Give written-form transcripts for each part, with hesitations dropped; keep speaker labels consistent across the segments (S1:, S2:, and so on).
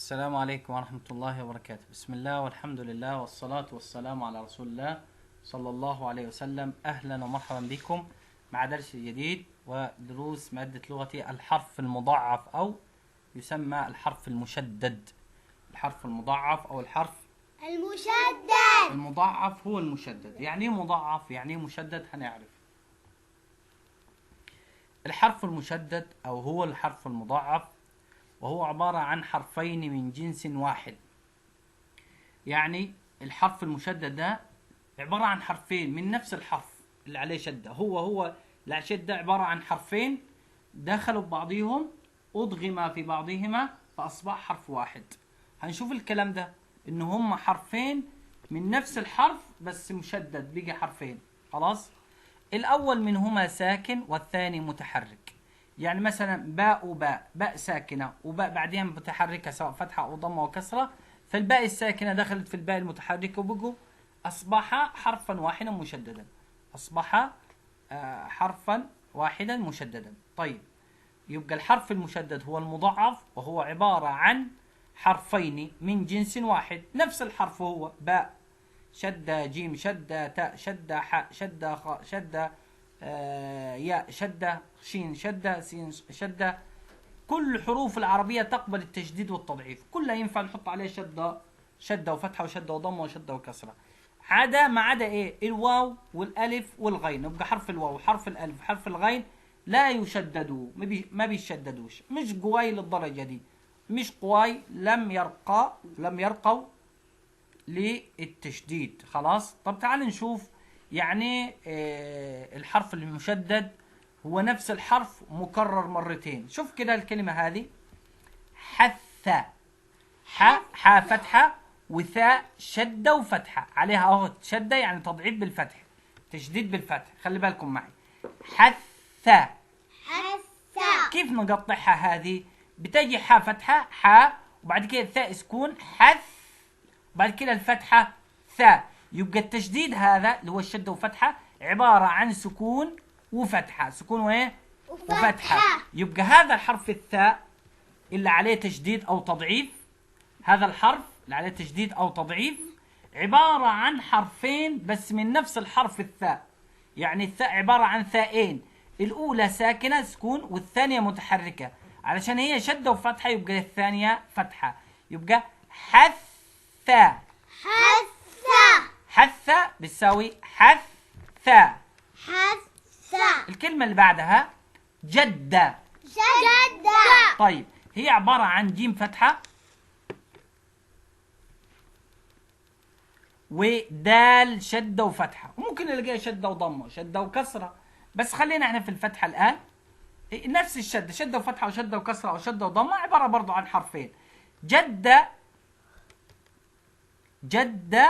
S1: السلام عليكم ورحمة الله وبركاته. بسم الله والحمد لله والصلاة والسلام على رسول الله صلى الله عليه وسلم. أهلا ومرحبا بكم مع درس جديد ودروس مادة لغة الحرف المضاعف أو يسمى الحرف المشدد. الحرف المضاعف أو الحرف
S2: المشدد.
S1: المضاعف هو المشدد. يعني ايه مضاعف؟ يعني ايه مشدد؟ هنعرف. الحرف المشدد أو هو الحرف المضاعف وهو عبارة عن حرفين من جنس واحد. يعني الحرف المشدد ده عبارة عن حرفين من نفس الحرف اللي عليه شدة. هو لا شدة، عبارة عن حرفين دخلوا ببعضهم، أضغما في بعضهما فأصبح حرف واحد. هنشوف الكلام ده إن هم حرفين من نفس الحرف بس مشدد، بقي حرفين. خلاص. الأول منهما ساكن والثاني متحرك. يعني مثلا باء وباء، باء ساكنة وباء بعدها متحركة سواء فتحة أو ضمة وكسرة، فالباء الساكنة دخلت في الباء المتحركة وبقوا أصبح حرفا واحدا مشددا. أصبح حرفا واحدا مشددا. طيب، يبقى الحرف المشدد هو المضاعف وهو عبارة عن حرفين من جنس واحد، نفس الحرف هو باء شدة جيم شدة تاء شدة حاء شدة خاء شدة ياء شدة شين شدة سين شدة. كل حروف العربية تقبل التشديد والتضعيف، كلها ينفع نحط عليه شدة وفتحة وشدة وضمة وشدة وكسرة، ما عدا ايه؟ الواو والالف والغين. يبقى حرف الواو وحرف الالف وحرف الغين لا يشددوا، ما بيشددوش، مش قواي للدرجة دي، مش قواي، لم يرقوا للتشديد. خلاص. طب تعال نشوف يعني الحرف المشدد هو نفس الحرف مكرر مرتين. شوف كده الكلمة هذه حث، حاء فتحة وثاء شدة وفتحة عليها اهو شدة، يعني تضعيف بالفتح، تشديد بالفتح. خلي بالكم معي. حث. كيف نقطعها هذه؟ بتجي حاء فتحة حاء وبعد كده ثاء سكون حث، بعد كده الفتحة ثاء. يبقى التشديد هذا اللي هو الشدة وفتحة عبارة عن سكون وفتحة، سكون وايه؟ وفتحة. يبقى هذا الحرف الثاء اللي عليه تشديد أو تضعيف، هذا الحرف اللي عليه تشديد أو تضعيف عبارة عن حرفين بس من نفس الحرف الثاء. يعني الثاء عبارة عن ثاءين، الأولى ساكنة سكون والثانية متحركة، علشان هي شدة وفتحة يبقى الثانية فتحة. يبقى حث. حث بتساوي حث. الكلمة اللي بعدها جد. طيب، هي عبارة عن جيم فتحة ودال شدة وفتحة، وممكن نلاقيها شدة وضمة شدة وكسرة، بس خلينا احنا في الفتحة الآن. نفس الشدة، شدة وفتحة وشدة وكسرة أو شدة وضمة، عبارة برضو عن حرفين. جد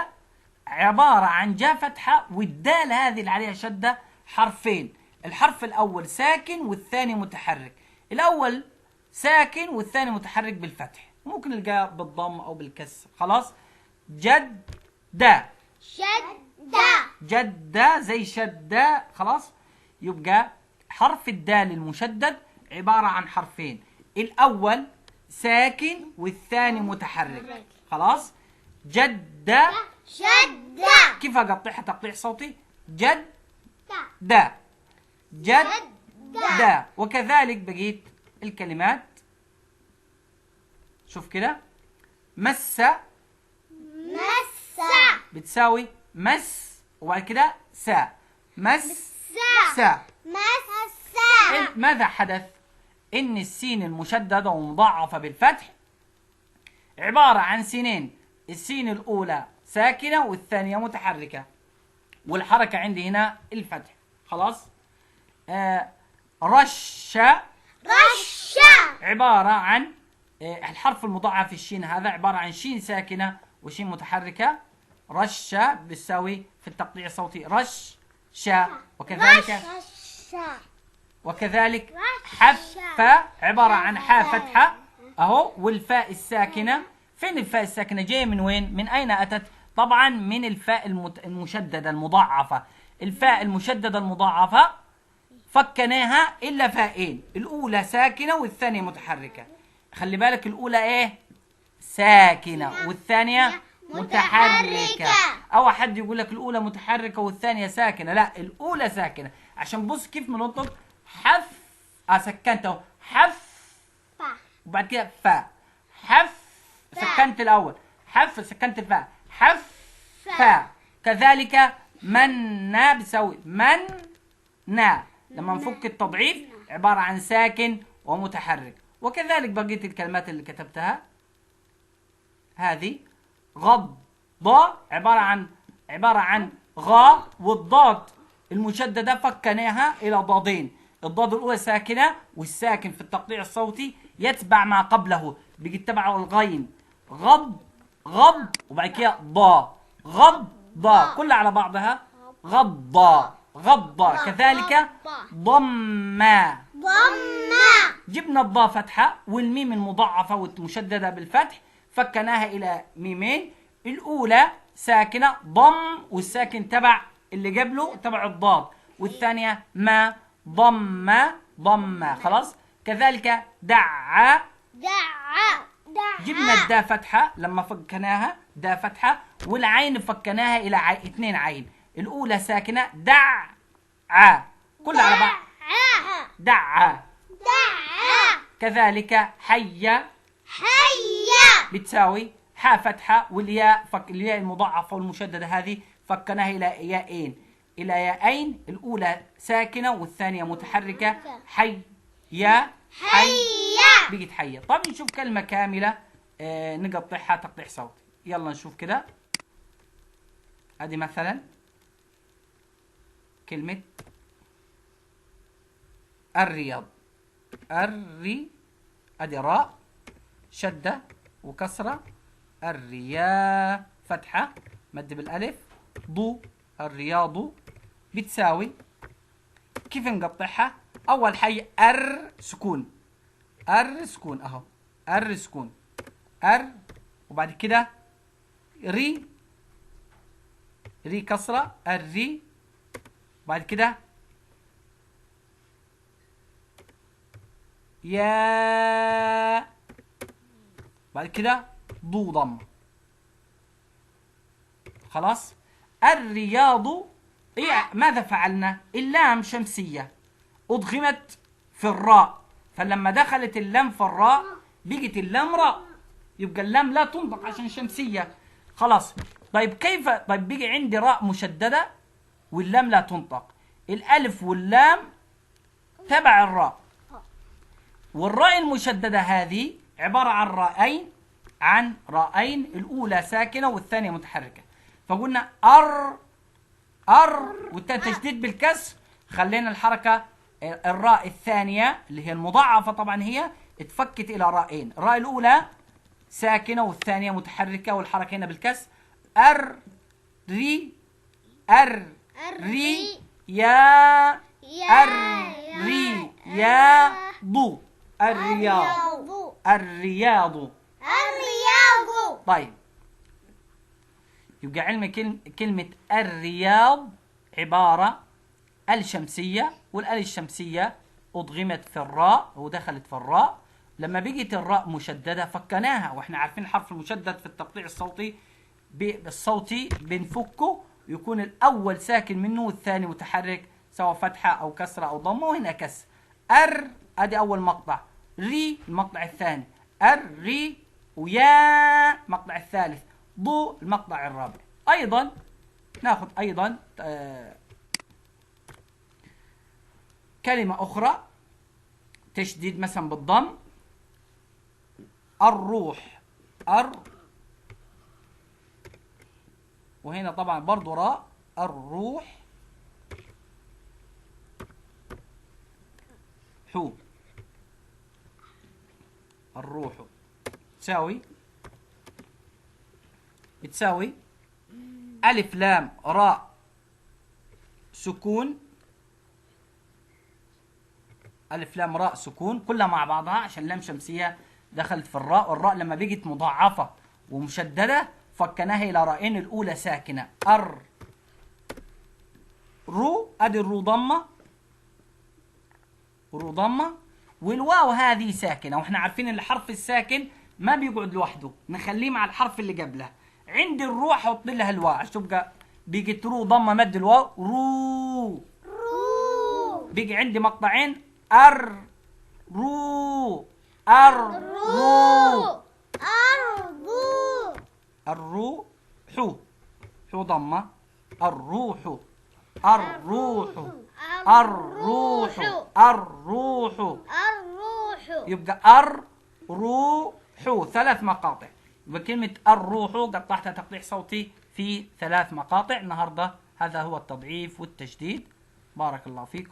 S1: عبارة عن جاء فتحة والدال هذه اللي عليها شدة حرفين. الحرف الأول ساكن والثاني متحرك. الأول ساكن والثاني متحرك بالفتح، ممكن نلقاه بالضم أو بالكسر. خلاص. جدة زي شدة. خلاص. يبقى حرف الدال المشدد عبارة عن حرفين، الأول ساكن والثاني متحرك. خلاص. جدة. كيف أقطعها تقطيع صوتي؟ جد وكذلك بقيت الكلمات. شوف كده. مس بتساوي مس وبعد كده سا. ماذا حدث؟ إن السين المشددة ومضاعفة بالفتح عبارة عن سينين، السين الأولى ساكنة والثانية متحركة، والحركة عندي هنا الفتح. خلاص. رش عبارة عن الحرف المضاعف الشين هذا عبارة عن شين ساكنة وشين متحركة. رش بتساوي في التقطيع الصوتي رش شا. وكذلك حف عبارة عن حاء فتحة اهو والفاء الساكنة. فين الفاء الساكنة؟ جاية من وين؟ من أين أتت؟ طبعا من الفاء المشددة المضاعفة. الفاء المشددة المضاعفة فكناها إلا فاءين، الأولى ساكنة والثانية متحركة. خلي بالك الأولى إيه؟ ساكنة والثانية متحركة.
S2: متحركة.
S1: أو حد يقول لك الأولى متحركة والثانية ساكنة، لا الأولى ساكنة. عشان بص كيف بنطق حف، سكنت أهو حف، وبعد كده فاء حف، سكنت الأول حف، سكنت الفاء حف فاء. كذلك منا بيساوي من نا، لما نفك التضعيف عبارة عن ساكن ومتحرك. وكذلك بقية الكلمات اللي كتبتها هذه غض عبارة عن غا، والضاد المشددة فكناها إلى ضادين. الضاد الأولى ساكنة، والساكن في التقطيع الصوتي يتبع ما قبله، بيجي تبعه الغين غض وبعد كده ضا غض كلها على بعضها غض. كذلك ضم. جبنا الضا فتحة والميم المضاعفة والمشددة بالفتح فكناها إلى ميمين. الأولى ساكنة ضم، والساكن تبع اللي قبله تبع الضاد، والثانية ما ضم. خلاص. كذلك دع. جبنا الدا فتحة لما فكناها دا فتحة، والعين فكناها إلى 2 عين. الأولى ساكنة دع كلها على بعض دع. كذلك حي بتساوي حا فتحة، والياء الياء المضاعفة والمشددة هذه فكناها إلى ياءين. الأولى ساكنة والثانية متحركة حي بقت حية. طب نشوف كلمة كاملة نقطعها تقطيع صوتي. يلا نشوف كده. ادي مثلا كلمة الرياض. ادي راء شدة وكسرة، الرياء فتحة مد بالالف، ضو الرياض بتساوي. كيف نقطعها؟ اول حي سكون اهو سكون وبعد كده ري كسرة الري، بعد كده يا، بعد كده ضو ضم. خلاص. الرياض. ماذا فعلنا؟ اللام شمسية أضغمت في الراء، فلما دخلت اللام في الراء بقت اللام راء، يبقى اللام لا تنطق عشان شمسية. خلاص. طيب كيف؟ طيب بقي عندي راء مشددة واللام لا تنطق. الألف واللام تبع الراء، والراء المشددة هذه عبارة عن رائين، الأولى ساكنة والثانية متحركة. فقلنا والثاني تشديد بالكسر، خلينا الحركة الراء الثانية اللي هي المضاعفة طبعا هي اتفكت إلى رائين. الراء الأولى ساكنة والثانية متحركة، والحركة هنا بالكسر ري يا ضو الرياض. طيب يبقى علم كلمة الرياض عبارة الشمسية، والال الشمسية أضغمت في الراء ودخلت في الراء. لما بقت الراء مشددة فكناها، واحنا عارفين الحرف المشدد في التقطيع الصوتي بنفكه، يكون الأول ساكن منه والثاني متحرك سواء فتحة أو كسرة أو ضمة، وهنا كسر. ادي أول مقطع، ري المقطع الثاني، الري، ويا المقطع الثالث، ضو المقطع الرابع. أيضا ناخذ كلمة أخرى تشديد مثلا بالضم، الروح وهنا طبعا برضو راء، الروح الروح بتساوي ألف لام راء سكون، ألف لام راء سكون كلها مع بعضها عشان لام شمسية دخلت في الراء، والراء لما بقت مضاعفة ومشددة فكناها إلى رائين، الأولى ساكنة رو، أدي الرو ضمة والواو هذه ساكنة، واحنا عارفين ان الحرف الساكن ما بيقعد لوحده، نخليه مع الحرف اللي قبله. عندي الروح احط لها الواو عشان تبقى بقت رو ضمه مد الواو رو.
S2: رو.
S1: بيجي عندي مقطعين ار رو ار رو
S2: أرجو.
S1: الروح حو ضمه الروح الروح الروح الروح
S2: الروح.
S1: يبقى الروح 3 مقاطع. يبقى كلمة الروح قطعتها تقطيع صوتي في 3 مقاطع. النهارده هذا هو التضعيف والتشديد. بارك الله فيكم.